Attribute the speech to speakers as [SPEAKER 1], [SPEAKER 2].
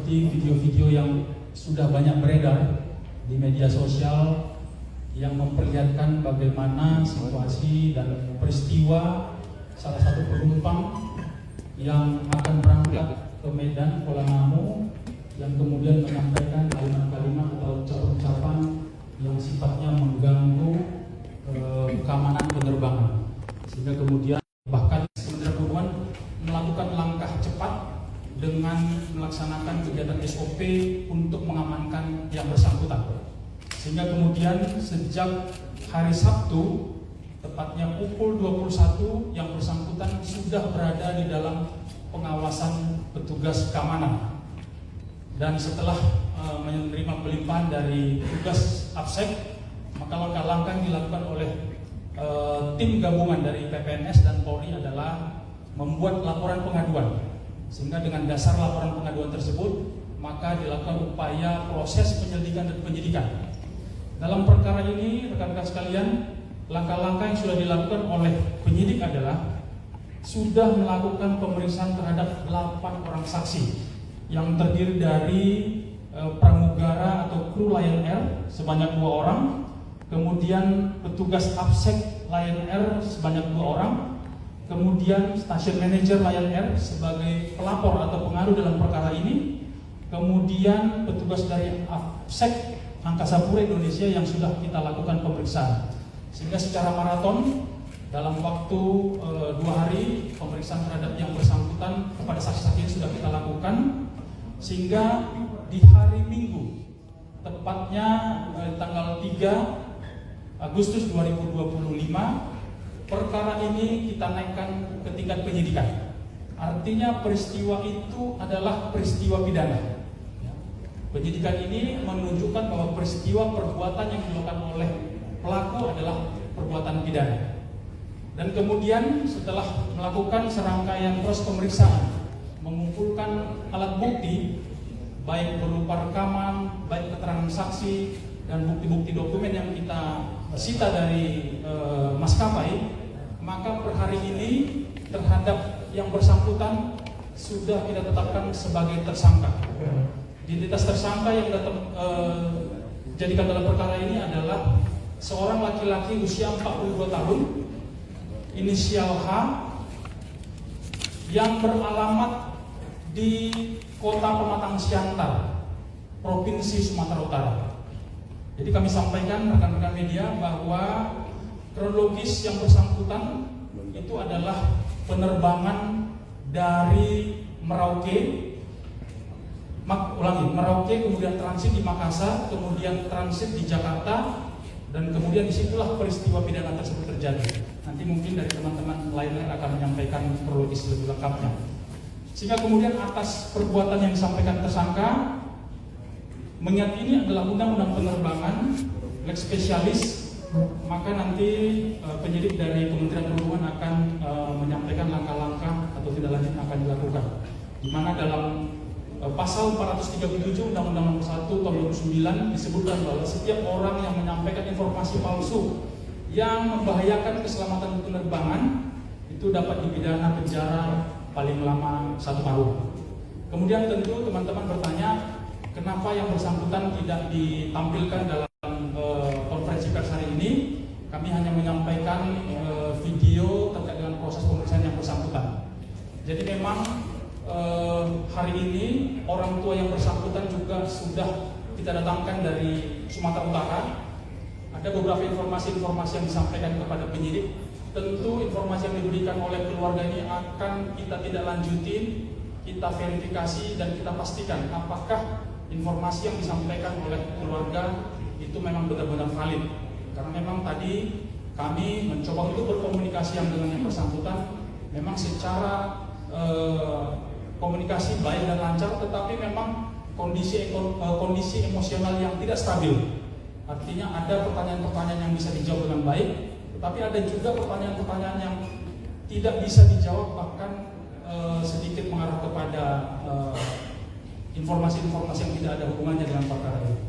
[SPEAKER 1] seperti video-video yang sudah banyak beredar di media sosial yang memperlihatkan bagaimana situasi dan peristiwa salah satu penumpang yang akan berangkat ke Medan Kuala Namu yang kemudian menyampaikan kalimat-kalimat atau ucapan yang sifatnya mengganggu keamanan penerbangan, sehingga kemudian bahkan Kementerian Perhubungan melakukan langkah cepat dengan melaksanakan kegiatan SOP untuk mengamankan yang bersangkutan, sehingga kemudian sejak hari Sabtu tepatnya pukul 21 yang bersangkutan sudah berada di dalam pengawasan petugas keamanan. Dan setelah menerima pelimpahan dari tugas APSEC, maka langkah-langkah yang dilakukan oleh tim gabungan dari PPNS dan Polri adalah membuat laporan pengaduan, sehingga dengan dasar laporan pengaduan tersebut maka dilakukan upaya proses penyelidikan dan penyidikan. Dalam perkara ini, rekan-rekan sekalian, langkah-langkah yang sudah dilakukan oleh penyidik adalah sudah melakukan pemeriksaan terhadap 8 orang saksi yang terdiri dari pramugara atau kru Lion Air sebanyak 2 orang, kemudian petugas APSEC Lion Air sebanyak 2 orang, kemudian stasiun manajer Lion Air sebagai pelapor atau pengaruh dalam perkara ini, kemudian petugas dari APSEC Angkasa Pura Indonesia yang sudah kita lakukan pemeriksaan. Sehingga secara maraton dalam waktu 2 hari pemeriksaan terhadap yang bersangkutan kepada saksi-saksi yang sudah kita lakukan, sehingga di hari Minggu tepatnya tanggal 3 Agustus 2025 perkara ini kita naikkan ke tingkat penyidikan. Artinya peristiwa itu adalah peristiwa pidana. Penyidikan ini menunjukkan bahwa peristiwa perbuatan yang dilakukan oleh pelaku adalah perbuatan pidana. Dan kemudian setelah melakukan serangkaian proses pemeriksaan, mengumpulkan alat bukti baik berupa rekaman, baik keterangan saksi dan bukti-bukti dokumen yang kita sita dari maskapai, maka per hari ini terhadap yang bersangkutan sudah kita tetapkan sebagai tersangka. Identitas tersangka yang jadikan dalam perkara ini adalah seorang laki-laki usia 42 tahun, inisial H, yang beralamat di Kota Pematang Siantar, Provinsi Sumatera Utara. Jadi kami sampaikan rekan-rekan media bahwa kronologis yang bersangkutan itu adalah penerbangan dari Merauke, kemudian transit di Makassar, kemudian transit di Jakarta, dan kemudian disitulah peristiwa pidana tersebut terjadi. Nanti mungkin dari teman-teman lainnya akan menyampaikan kronologis lebih lengkapnya. Sehingga kemudian atas perbuatan yang disampaikan tersangka, mengingat ini adalah undang-undang penerbangan, lex spesialis, maka nanti penyidik dari Kementerian Perhubungan akan menyampaikan langkah-langkah atau tindak lanjut yang akan dilakukan. Di mana dalam pasal 437 Undang-Undang Nomor 1 Tahun 2009 disebutkan bahwa setiap orang yang menyampaikan informasi palsu yang membahayakan keselamatan penerbangan itu dapat dipidana penjara paling lama 1 tahun. Kemudian tentu teman-teman bertanya, kenapa yang bersangkutan tidak ditampilkan dalam konferensi pers hari ini? Kami hanya menyampaikan video terkait dengan proses pemeriksaan yang bersangkutan. Jadi memang hari ini orang tua yang bersangkutan juga sudah kita datangkan dari Sumatera Utara. Ada beberapa informasi-informasi yang disampaikan kepada penyidik. Tentu informasi yang diberikan oleh keluarga ini akan kita tidak lanjutin, kita verifikasi dan kita pastikan apakah informasi yang disampaikan oleh keluarga itu memang benar-benar valid. Karena memang tadi kami mencoba untuk berkomunikasi dengan yang bersangkutan, memang secara komunikasi baik dan lancar, tetapi memang kondisi emosional yang tidak stabil. Artinya ada pertanyaan-pertanyaan yang bisa dijawab dengan baik, tetapi ada juga pertanyaan-pertanyaan yang tidak bisa dijawab, bahkan sedikit mengarah kepada informasi-informasi yang tidak ada hubungannya dengan perkara ini.